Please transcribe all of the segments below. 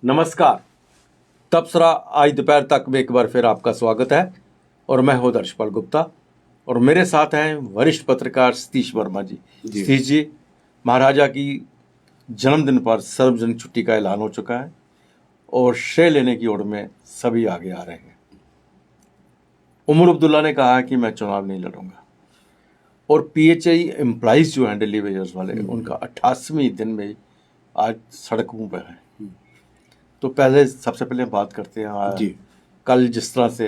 नमस्कार। तबसरा आज दोपहर तक में एक बार फिर आपका स्वागत है और मैं हूं दर्शपाल गुप्ता और मेरे साथ हैं वरिष्ठ पत्रकार सतीश वर्मा जी। सतीश जी, महाराजा की जन्मदिन पर सार्वजनिक छुट्टी का ऐलान हो चुका है और श्रेय लेने की ओर में सभी आगे आ रहे हैं। उमर अब्दुल्ला ने कहा है कि मैं चुनाव नहीं लड़ूंगा और पीएचआई एम्प्लॉइज जो हैं दिल्ली वेजर्स वाले, उनका 88वें दिन में आज सड़कों पर है। तो पहले सबसे पहले बात करते हैं कल जिस तरह से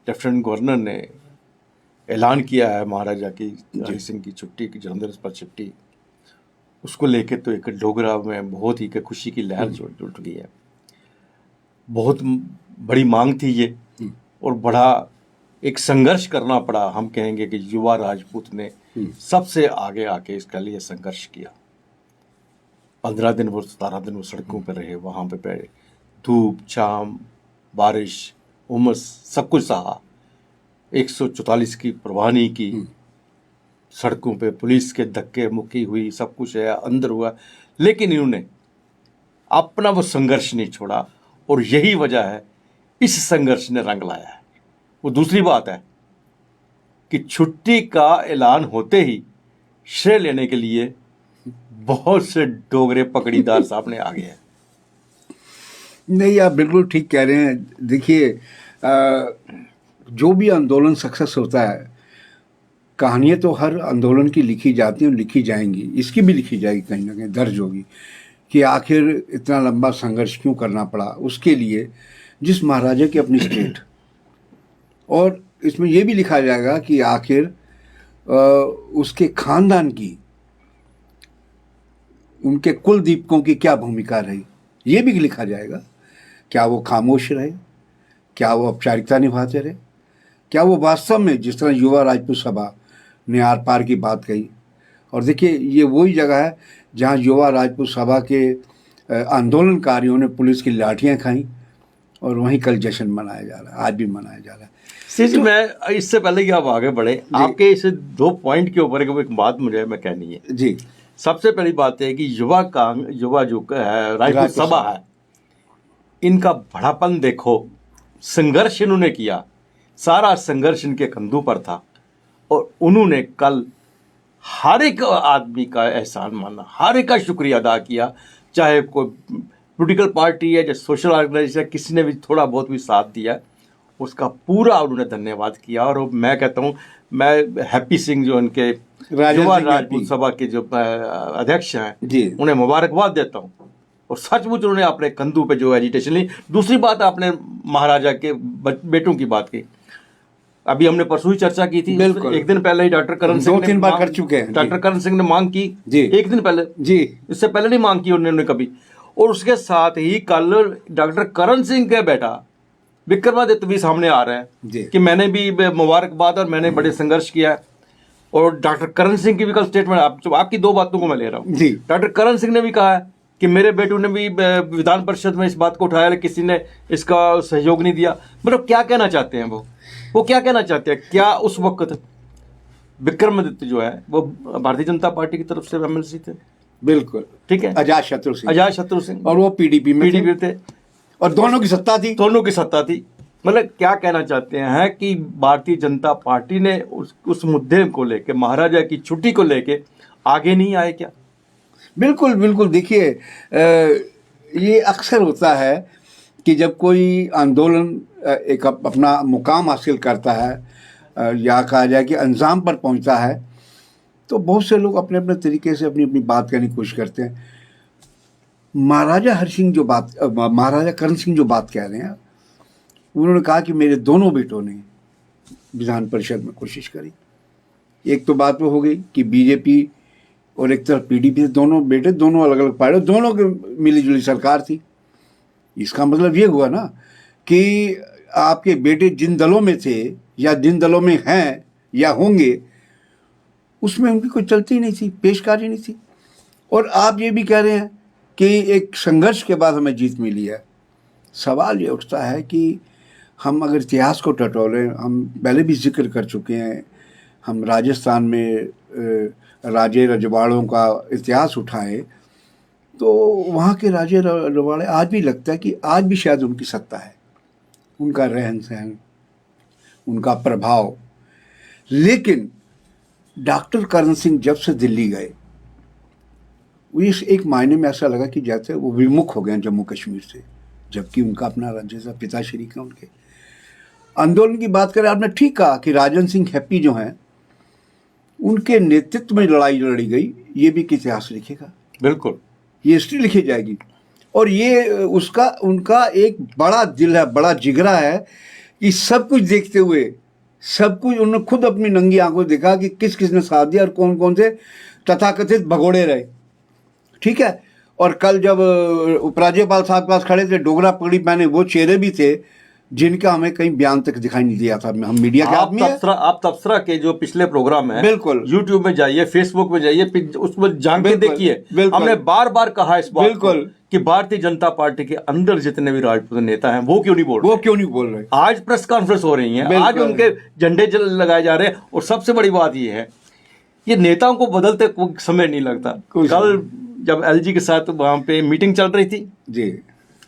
लेफ्टिनेंट गवर्नर ने ऐलान किया है महाराजा की हरि सिंह की छुट्टी की जन्मदिन पर छुट्टी, उसको लेके तो एक डोगरा में बहुत ही खुशी की लहर जुट गई है। बहुत बड़ी मांग थी ये और बड़ा एक संघर्ष करना पड़ा। हम कहेंगे कि युवा राजपूत ने सबसे आगे आके इसके लिए संघर्ष किया। 15 दिन वो 17 दिन वो सड़कों पर रहे, वहाँ पे धूप छाम बारिश उमस सब कुछ सहा। 144 की परवाह नहीं की, सड़कों पे पुलिस के धक्के मुक्की हुई, सब कुछ है अंदर हुआ, लेकिन इन्होंने अपना वो संघर्ष नहीं छोड़ा और यही वजह है इस संघर्ष ने रंग लाया है। वो दूसरी बात है कि छुट्टी का ऐलान होते ही श्रेय लेने के लिए बहुत से डोगरे पकड़ीदार सामने आ गए हैं। नहीं, आप बिल्कुल ठीक कह रहे हैं। देखिए, जो भी आंदोलन सक्सेस होता है, कहानियाँ तो हर आंदोलन की लिखी जाती हैं और लिखी जाएंगी, इसकी भी लिखी जाएगी, कहीं ना कहीं दर्ज होगी कि आखिर इतना लंबा संघर्ष क्यों करना पड़ा उसके लिए, जिस महाराजा की अपनी स्टेट। और इसमें यह भी लिखा जाएगा कि आखिर उसके खानदान की, उनके कुल दीपकों की क्या भूमिका रही, ये भी लिखा जाएगा। क्या वो खामोश रहे, क्या वो औपचारिकता निभाते रहे, क्या वो वास्तव में जिस तरह युवा राजपूत सभा ने आर पार की बात कही। और देखिए, ये वही जगह है जहाँ युवा राजपूत सभा के आंदोलनकारियों ने पुलिस की लाठियाँ खाई और वहीं कल जश्न मनाया जा रहा है, आज भी मनाया जा रहा है। तो मैं इससे पहले कि आप आगे बढ़े, आपके इस 2 पॉइंट के ऊपर एक बात मुझे मैं कहनी है जी। सबसे पहली बात है कि युवा जो है राजपूत सभा है, इनका बड़ापन देखो। संघर्ष इन्होंने किया, सारा संघर्ष इनके कंधों पर था और उन्होंने कल हर एक आदमी का एहसान माना, हर एक का शुक्रिया अदा किया, चाहे कोई पॉलिटिकल पार्टी है, चाहे सोशल ऑर्गेनाइजेशन है, किसी ने भी थोड़ा बहुत भी साथ दिया, उसका पूरा उन्होंने धन्यवाद किया। और मैं कहता हूँ, मैं हैप्पी सिंह जो इनके युवा राजपूत सभा के जो अध्यक्ष हैं, उन्हें मुबारकबाद देता हूँ और सचमुच उन्होंने अपने कंधों पे जो एजिटेशन ली। दूसरी बात, आपने महाराजा के बेटों की बात की, अभी हमने परसों ही चर्चा की थी, एक दिन पहले ही डॉक्टर करण सिंह 2-3 बार कर चुके हैं। डॉक्टर करण सिंह ने मांग की एक दिन पहले जी, इससे पहले नहीं मांग की उन्होंने कभी। और उसके साथ ही कल डॉक्टर करण सिंह के बेटा विक्रमादित्य भी सामने आ रहा है कि मैंने भी मुबारकबाद और मैंने बड़े संघर्ष किया है। और डॉक्टर करण सिंह की भी कल स्टेटमेंट, आपकी 2 बातों को मैं ले रहा हूँ। डॉक्टर करण सिंह ने भी कहा है कि मेरे बेटों ने भी विधान परिषद में इस बात को उठाया, किसी ने इसका सहयोग नहीं दिया। मतलब क्या कहना चाहते हैं वो क्या कहना चाहते हैं? क्या उस वक्त विक्रमादित्य जो है वो भारतीय जनता पार्टी की तरफ से एमएलसी थे? बिल्कुल ठीक है, अजात शत्रु सिंह, और वो पीडीपी में थे और दोनों की सत्ता थी। मतलब क्या कहना चाहते हैं कि भारतीय जनता पार्टी ने उस मुद्दे को लेके, महाराजा की छुट्टी को लेके आगे नहीं आए क्या? बिल्कुल बिल्कुल। देखिए, ये अक्सर होता है कि जब कोई आंदोलन एक अपना मुकाम हासिल करता है या कहा जाए कि अंजाम पर पहुंचता है, तो बहुत से लोग अपने अपने तरीके से अपनी अपनी बात करने की कोशिश करते हैं। महाराजा करण सिंह जो बात कह रहे हैं, उन्होंने कहा कि मेरे दोनों बेटों ने विधान परिषद में कोशिश करी। एक तो बात वो हो गई कि बीजेपी और एक तरफ पीडीपी, दोनों बेटे, दोनों अलग अलग पार्टी, दोनों की मिलीजुली सरकार थी। इसका मतलब ये हुआ ना कि आपके बेटे जिन दलों में थे या जिन दलों में हैं या होंगे, उसमें उनकी कोई चलती नहीं थी, पेशकारी नहीं थी। और आप ये भी कह रहे हैं कि एक संघर्ष के बाद हमें जीत मिली है। सवाल ये उठता है कि हम अगर इतिहास को टटोलें, हम पहले भी जिक्र कर चुके हैं, हम राजस्थान में राजे रजवाड़ों का इतिहास उठाएं तो वहाँ के राजे रवाड़े आज भी लगता है कि आज भी शायद उनकी सत्ता है, उनका रहन सहन, उनका प्रभाव। लेकिन डॉक्टर करण सिंह जब से दिल्ली गए, वो इस एक मायने में ऐसा लगा कि जैसे वो विमुख हो गए जम्मू कश्मीर से, जबकि उनका अपना राज्य था, पिताश्री का उनके। आंदोलन की बात करें, आपने ठीक कहा कि राजन सिंह हैप्पी जो हैं, उनके नेतृत्व में लड़ाई लड़ी गई, ये भी इतिहास लिखेगा, बिल्कुल ये हिस्ट्री लिखी जाएगी। और ये उसका उनका एक बड़ा दिल है, बड़ा जिगरा है कि सब कुछ देखते हुए, सब कुछ उन्होंने खुद अपनी नंगी आंखों देखा कि किस किस ने साथ दिया और कौन कौन से तथाकथित भगोड़े रहे। ठीक है। और कल जब उपराज्यपाल साहब के पास खड़े थे, डोगरा पगड़ी पहने वो चेहरे भी थे जिनका हमें कहीं बयान तक दिखाई नहीं दिया था। हम मीडिया के आदमी हैं। आप तबसरा के जो पिछले प्रोग्राम है, बिल्कुल यूट्यूब में जाइए, फेसबुक में जाइए, उसमें जान के बिल्कुल, देखिए। बिल्कुल। हमने बार बार कहा इस बात को बिल्कुल कि भारतीय जनता पार्टी के अंदर जितने भी राजपूत नेता हैं वो क्यों नहीं बोल रहे? वो क्यों नहीं बोल रहे? आज प्रेस कॉन्फ्रेंस हो रही है, आज उनके झंडे लगाए जा रहे हैं। और सबसे बड़ी बात ये है, ये नेताओं को बदलते कोई समय नहीं लगता। कल जब एलजी के साथ वहां पे मीटिंग चल रही थी जी,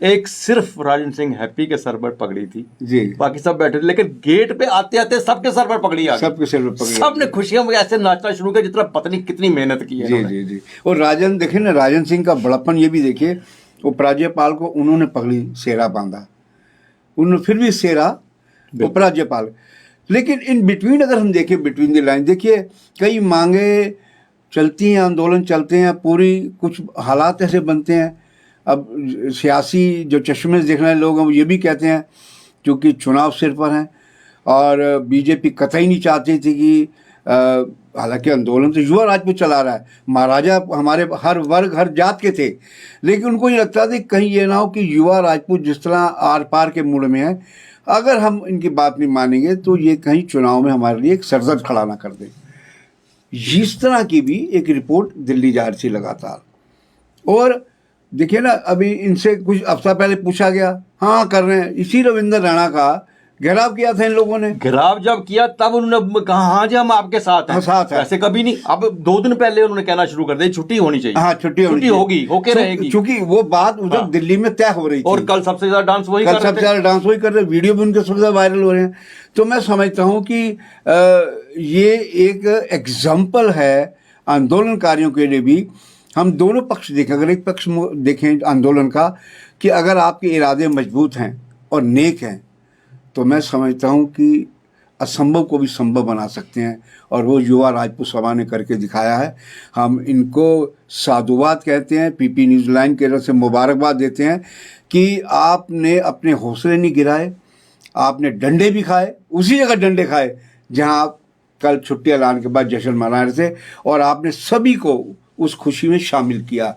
एक सिर्फ राजन सिंह हैप्पी के सर पर पगड़ी थी जी, बाकी सब बैठे थे, लेकिन गेट पे आते आते सबके सर पर पगड़ी आ गई। सबके सिर पर पगड़ी, सबने खुशियों में ऐसे नाचना शुरू किया जितना पता नहीं कितनी मेहनत की है। जी जी जी। और राजन देखिए ना, राजन सिंह का बड़प्पन ये भी देखिए, उपराज्यपाल को उन्होंने पगड़ी सेरा बांधा, उन्होंने फिर भी सेरा उपराज्यपाल। लेकिन इन बिटवीन अगर हम देखें, बिटवीन द लाइन देखिए, कई मांगे चलती हैं, आंदोलन चलते हैं, पूरी कुछ हालात ऐसे बनते हैं। अब सियासी जो चश्मे से देखने वाले लोग हैं वो ये भी कहते हैं, क्योंकि चुनाव सिर पर हैं और बीजेपी कतई नहीं चाहती थी कि हालांकि आंदोलन तो युवा राजपूत चला रहा है, महाराजा हमारे हर वर्ग हर जात के थे, लेकिन उनको ये लगता था कि कहीं ये ना हो कि युवा राजपूत जिस तरह आर पार के मूड में है, अगर हम इनकी बात नहीं मानेंगे तो ये कहीं चुनाव में हमारे लिए एक सरजद खड़ा ना कर दे। इस तरह की भी एक रिपोर्ट दिल्ली जा रही थी लगातार। और देखिए ना, अभी इनसे कुछ हफ्ता पहले पूछा गया, हाँ कर रहे हैं, इसी रविंद्र राणा का घेराव किया था इन लोगों ने। घेराव जब किया तब उन्होंने कहा हाँ जी हम आपके साथ हैं। साथ है। ऐसे कभी नहीं, अब 2 दिन पहले उन्होंने कहना शुरू कर दिया छुट्टी होनी चाहिए। हाँ, छुट्टी होगी, होके रहेगी, क्योंकि वो बात उधर दिल्ली में तय हो रही थी। और कल सबसे ज्यादा डांस वही कर रहे, वीडियो भी उनके सबसे ज्यादा वायरल हो रहे हैं। तो मैं समझता हूँ कि ये एक एग्जाम्पल है आंदोलनकारियों के लिए भी। हम दोनों पक्ष देखें, अगर एक पक्ष देखें आंदोलन का कि अगर आपके इरादे मजबूत हैं और नेक हैं, तो मैं समझता हूँ कि असंभव को भी संभव बना सकते हैं, और वो युवा राजपूत सभा ने करके दिखाया है। हम इनको साधुवाद कहते हैं, पीपी न्यूज़ लाइन की तरफ से मुबारकबाद देते हैं कि आपने अपने हौसले नहीं गिराए, आपने डंडे भी खाए, उसी जगह डंडे खाए जहाँ आप कल छुट्टी ऐलान के बाद जश्न मना रहे थे, और आपने सभी को उस खुशी में शामिल किया।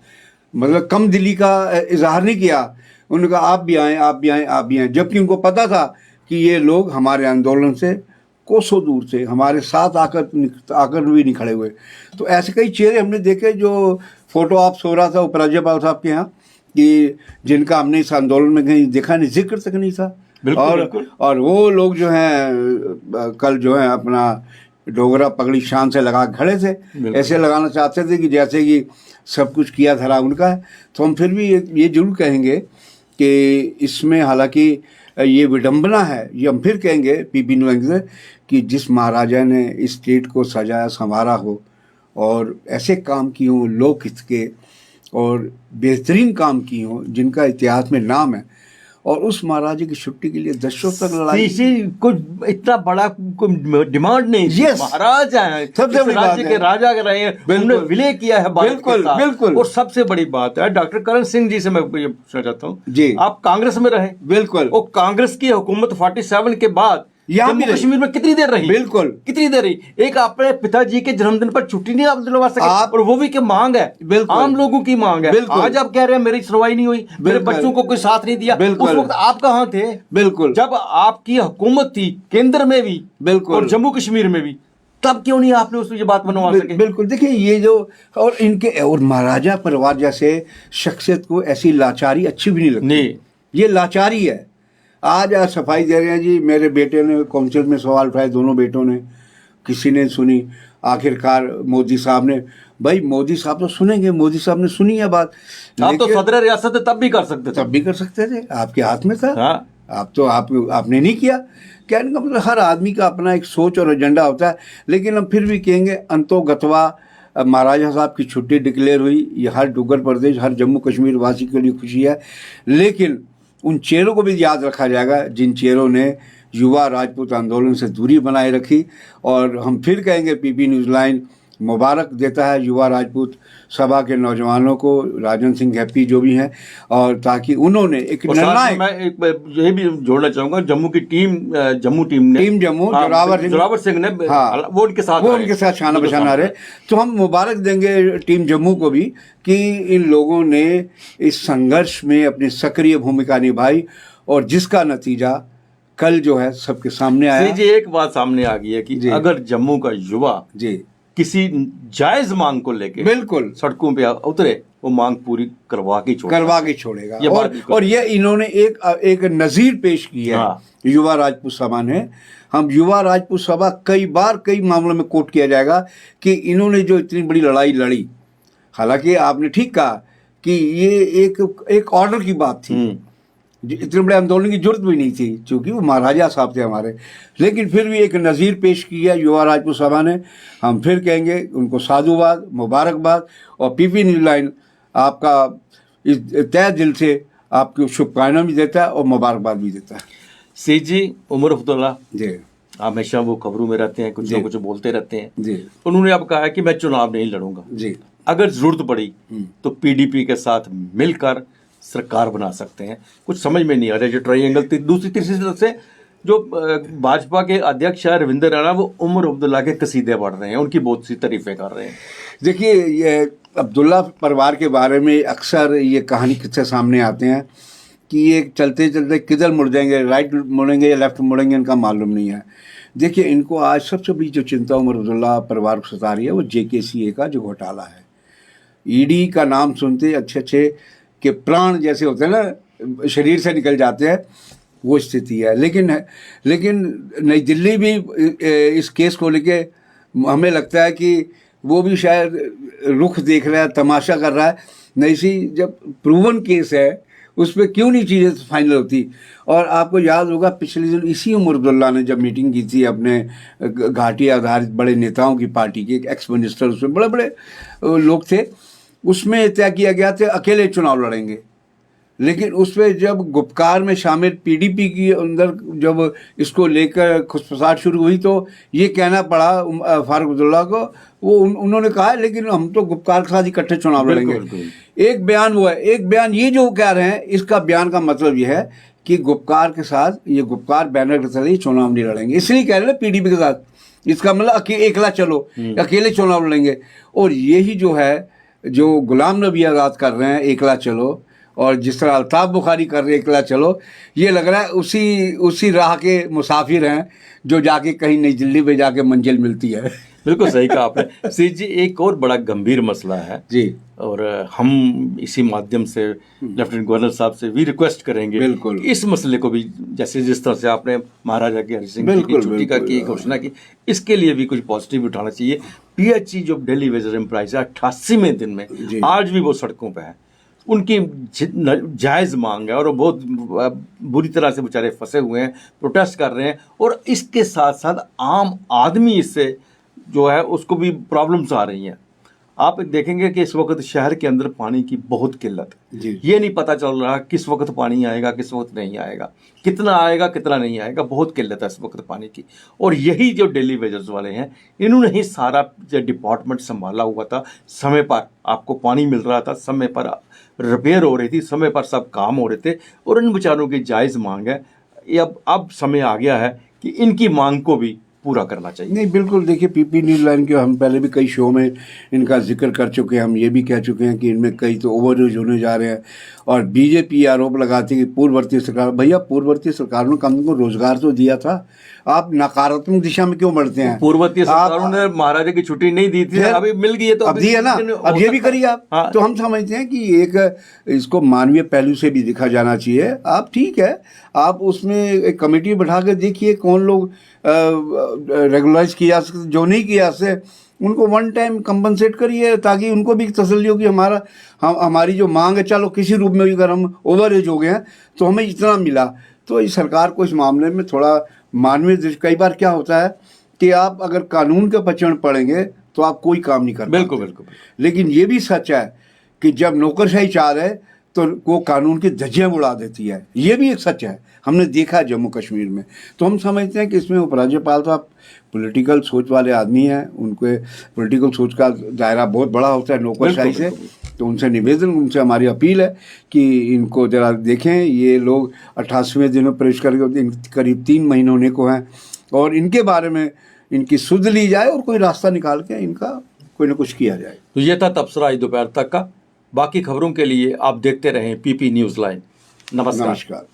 मतलब कम दिली का इजहार नहीं किया, उन्होंने कहा आप भी आएँ, आप भी आएँ, आप भी आएँ, जबकि उनको पता था कि ये लोग हमारे आंदोलन से कोसों दूर थे, हमारे साथ आकर भी नहीं खड़े हुए। तो ऐसे कई चेहरे हमने देखे, जो फोटो आप सो रहा था उपराज्यपाल साहब के यहाँ, कि जिनका हमने इस आंदोलन में कहीं देखा नहीं, जिक्र तक नहीं था। और वो लोग जो हैं कल जो है अपना डोगरा पगड़ी शान से लगा खड़े थे, ऐसे लगाना चाहते थे कि जैसे कि सब कुछ किया धरा उनका है। तो हम फिर भी ये जरूर कहेंगे कि इसमें हालांकि ये विडंबना है, ये हम फिर कहेंगे पीपी न्यूज़ से कि जिस महाराजा ने इस स्टेट को सजाया संवारा हो और ऐसे काम किए हों लोकहित के, और बेहतरीन काम किए हों जिनका इतिहास में नाम है, और उस महाराजा की छुट्टी के लिए दशकों तक लड़ाई, कुछ इतना बड़ा डिमांड नहीं। yes, महाराज हैं, सबसे बड़ी बात के राजा रहे हैं, उन्होंने विलय किया है भारत के साथ। बिल्कुल। और सबसे बड़ी बात है, डॉक्टर करण सिंह जी से मैं ये पूछना चाहता हूँ जी, आप कांग्रेस में रहे, बिल्कुल, और कांग्रेस की हुकूमत 47 के बाद जम्मू कश्मीर में कितनी देर रही? बिल्कुल, कितनी देर रही? एक अपने पिताजी के जन्मदिन पर छुट्टी नहीं आप दिलवा सके, और वो भी क्या मांग है, आम लोगों की मांग है। आज आप कह रहे हैं मेरी सुनवाई नहीं हुई, मेरे बच्चों को कोई साथ नहीं दिया। उस वक्त आप कहाँ थे? बिल्कुल, जब आपकी हुकूमत थी केंद्र में भी, बिल्कुल, और जम्मू कश्मीर में भी, तब क्यों नहीं आपने उसमें ये बात बनवा सके? बिल्कुल। देखिए ये जो, और इनके और महाराजा परिवार जैसे शख्सियत को ऐसी लाचारी अच्छी भी नहीं लगती। ये लाचारी है। आज सफाई दे रहे हैं जी, मेरे बेटे ने काउंसिल में सवाल उठाए, दोनों बेटों ने, किसी ने सुनी। आखिरकार मोदी साहब ने, भाई मोदी साहब तो सुनेंगे, मोदी साहब ने सुनी है बात, आप तो लेकिन सदर रियासत थे, तब भी कर सकते थे। तब भी कर सकते थे, आपके हाथ में था। हाँ। आपने नहीं किया। कहने का मतलब हर आदमी का अपना एक सोच और एजेंडा होता है, लेकिन हम फिर भी कहेंगे अंतोगत्वा महाराजा साहब की छुट्टी डिक्लेयर हुई, ये हर डुग्गर प्रदेश, हर जम्मू कश्मीर वासी के लिए खुशी है। लेकिन उन चेहरों को भी याद रखा जाएगा जिन चेहरों ने युवा राजपूत आंदोलन से दूरी बनाए रखी। और हम फिर कहेंगे पीपी न्यूज़ लाइन मुबारक देता है युवा राजपूत सभा के नौजवानों को, राजन सिंह हैप्पी जो भी हैं, और ताकि उन्होंने एक और साथ में निर्णायक, मैं एक ये भी जोड़ना चाहूंगा, जम्मू की टीम, जम्मू टीम ने, टीम जम्मू हाँ, जोरावर सिंह ने, हाँ, वो उनके साथ वो रहे। उनके साथ शाना उनके बशाना साथ रहे। तो हम मुबारक देंगे टीम जम्मू को भी कि इन लोगों ने इस संघर्ष में अपनी सक्रिय भूमिका निभाई, और जिसका नतीजा कल जो है सबके सामने आया। जी, एक बात सामने आ गई है कि अगर जम्मू का युवा जी किसी जायज मांग को लेके बिल्कुल सड़कों पे उतरे, वो मांग पूरी करवा के छोड़ेगा। ये और ये इन्होंने एक नज़ीर पेश की है। हाँ। युवा राजपूत सभा ने, हम युवा राजपूत सभा कई मामलों में कोट किया जाएगा कि इन्होंने जो इतनी बड़ी लड़ाई लड़ी, हालांकि आपने ठीक कहा कि ये एक ऑर्डर की बात थी, इतने बड़े आंदोलन की जरूरत भी नहीं थी क्योंकि वो महाराजा साहब थे हमारे, लेकिन फिर भी एक नज़ीर पेश किया युवा राजपूत सभा ने। हम फिर कहेंगे उनको साधुवाद, मुबारकबाद, और पीपी न्यूज़ लाइन आपका इस तय दिल से आपकी शुभकामनाएं भी देता है और मुबारकबाद भी देता है। सी जी उमर अब्दुल्ला जी हमेशा वो खबरों में रहते हैं, कुछ ना कुछ बोलते रहते हैं जी। उन्होंने अब कहा है कि मैं चुनाव नहीं लड़ूंगा जी, अगर जरूरत पड़ी तो पीडीपी के साथ मिलकर सरकार बना सकते हैं। कुछ समझ में नहीं आ रहा, जो ट्रायंगल दूसरी तीसरी तरफ से जो भाजपा के अध्यक्ष है रविंद्र राणा, वो उमर अब्दुल्ला के कसीदे पढ़ रहे हैं, उनकी बहुत सी तारीफें कर रहे हैं। देखिए ये अब्दुल्ला परिवार के बारे में अक्सर ये कहानी किस्से सामने आते हैं कि ये चलते चलते किधर मुड़ जाएंगे, राइट मुड़ेंगे या लेफ्ट मुड़ेंगे, इनका मालूम नहीं है। देखिए इनको आज सबसे बड़ी जो चिंता उमर अब्दुल्ला परिवार को सता रही है वो JKCA का जो घोटाला है। ईडी का नाम सुनते अच्छे के प्राण जैसे होते हैं ना, शरीर से निकल जाते हैं, वो स्थिति है। लेकिन नई दिल्ली भी इस केस को लेके हमें लगता है कि वो भी शायद रुख देख रहा है, तमाशा कर रहा है। नहीं सी जब प्रूवन केस है उस पर क्यों नहीं चीज़ें फाइनल होती। और आपको याद होगा पिछले दिन इसी उमर अब्दुल्ला ने जब मीटिंग की थी अपने घाटी आधारित बड़े नेताओं की पार्टी के, एक्स मिनिस्टर उसमें बड़े बड़े लोग थे, उसमें तय किया गया था अकेले चुनाव लड़ेंगे। लेकिन उसमें जब गुपकार में शामिल पीडीपी के अंदर जब इसको लेकर खुसफुसाहट शुरू हुई तो ये कहना पड़ा फारूक अब्दुल्ला को, वो उन्होंने कहा लेकिन हम तो गुपकार के साथ इकट्ठे चुनाव लड़ेंगे। एक बयान हुआ है, एक बयान ये जो कह रहे हैं, इसका बयान का मतलब ये है कि गुपकार के साथ, ये गुपकार बैनर के तले चुनाव नहीं लड़ेंगे, इसलिए कह रहे हैं पीडीपी के साथ। इसका मतलब एकला चलो, अकेले चुनाव लड़ेंगे। और यही जो है जो गुलाम नबी आज़ाद कर रहे हैं एकला चलो, और जिस तरह अल्ताफ़ बुखारी कर रहे हैं एकला चलो, ये लग रहा है उसी राह के मुसाफिर हैं जो जाके कहीं नई दिल्ली में जाके मंजिल मिलती है। बिल्कुल सही कहा आपने। सी जी एक और बड़ा गंभीर मसला है जी, और हम इसी माध्यम से लेफ्टिनेंट गवर्नर साहब से भी रिक्वेस्ट करेंगे बिल्कुल इस मसले को भी, जैसे जिस तरह से आपने महाराजा की हरि सिंह जी की छुट्टी का की घोषणा की, इसके लिए भी कुछ पॉजिटिव उठाना चाहिए। PHE जो डेली वेजर एम्प्लॉइज है 88वें दिन में आज भी वो सड़कों पे है, उनकी जायज़ मांग है और वो बहुत बुरी तरह से बेचारे फंसे हुए हैं, प्रोटेस्ट कर रहे हैं। और इसके साथ साथ आम आदमी इससे जो है उसको भी प्रॉब्लम्स आ रही हैं। आप देखेंगे कि इस वक्त शहर के अंदर पानी की बहुत किल्लत है, ये नहीं पता चल रहा किस वक्त पानी आएगा किस वक्त नहीं आएगा, कितना आएगा कितना नहीं आएगा, बहुत किल्लत है इस वक्त पानी की। और यही जो डेली वेजर्स वाले हैं, इन्होंने ही सारा जो डिपार्टमेंट संभाला हुआ था, समय पर आपको पानी मिल रहा था, समय पर रिपेयर हो रही थी, समय पर सब काम हो रहे थे, और इन बेचारों की जायज़ मांग है। ये अब समय आ गया है कि इनकी मांग को भी पूरा करना चाहिए। नहीं बिल्कुल, देखिए पीपी न्यूज़ लाइन के हम पहले भी कई शो में इनका जिक्र कर चुके हैं, हम ये भी कह चुके हैं कि इनमें कई तो ओवरडोज होने जा रहे हैं। और बीजेपी आरोप लगाती है कि पूर्ववर्ती सरकार, भैया पूर्ववर्ती सरकारों ने कम को रोजगार तो दिया था, आप नकारात्मक दिशा में क्यों बढ़ते हैं? पूर्ववर्ती सरकारों ने महाराजा की छुट्टी नहीं दी थी, अभी मिल गई है तो अब दी है ना, अब ये भी करिए आप। हाँ। तो हम समझते हैं कि एक इसको मानवीय पहलू से भी देखा जाना चाहिए। आप ठीक है, आप उसमें एक कमेटी बैठा के देखिए कौन लोग रेगुलराइज किया, जो नहीं किया से उनको वन टाइम कंपनसेट करिए ताकि उनको भी तसल्ली हो कि हमारी जो मांग है, चलो किसी रूप में भी अगर हम ओवर एज हो गए हैं तो हमें इतना मिला। तो इस सरकार को इस मामले में थोड़ा मानवीय दृष्टि, कई बार क्या होता है कि आप अगर कानून के पचड़ पड़ेंगे तो आप कोई काम नहीं कर पाते। बिल्कुल बिल्कुल। लेकिन ये भी सच है कि जब नौकरशाही चाह रहे तो वो कानून की धज्जियां उड़ा देती है, ये भी एक सच है, हमने देखा है जम्मू कश्मीर में। तो हम समझते हैं कि इसमें उपराज्यपाल तो आप पॉलिटिकल सोच वाले आदमी हैं, उनके पॉलिटिकल सोच का दायरा बहुत बड़ा होता है नौकरशाही से। तो उनसे निवेदन, उनसे हमारी अपील है कि इनको ज़रा देखें। ये लोग 88वें दिन में प्रवेश करके करीब 3 महीने होने को हैं और इनके बारे में इनकी सुध ली जाए और कोई रास्ता निकाल के इनका कोई ना कुछ किया जाए। तो ये था तबसरा आज दोपहर तक का। बाकी खबरों के लिए आप देखते रहें पीपी न्यूज़ लाइन। नमस्कार। नमस्कार।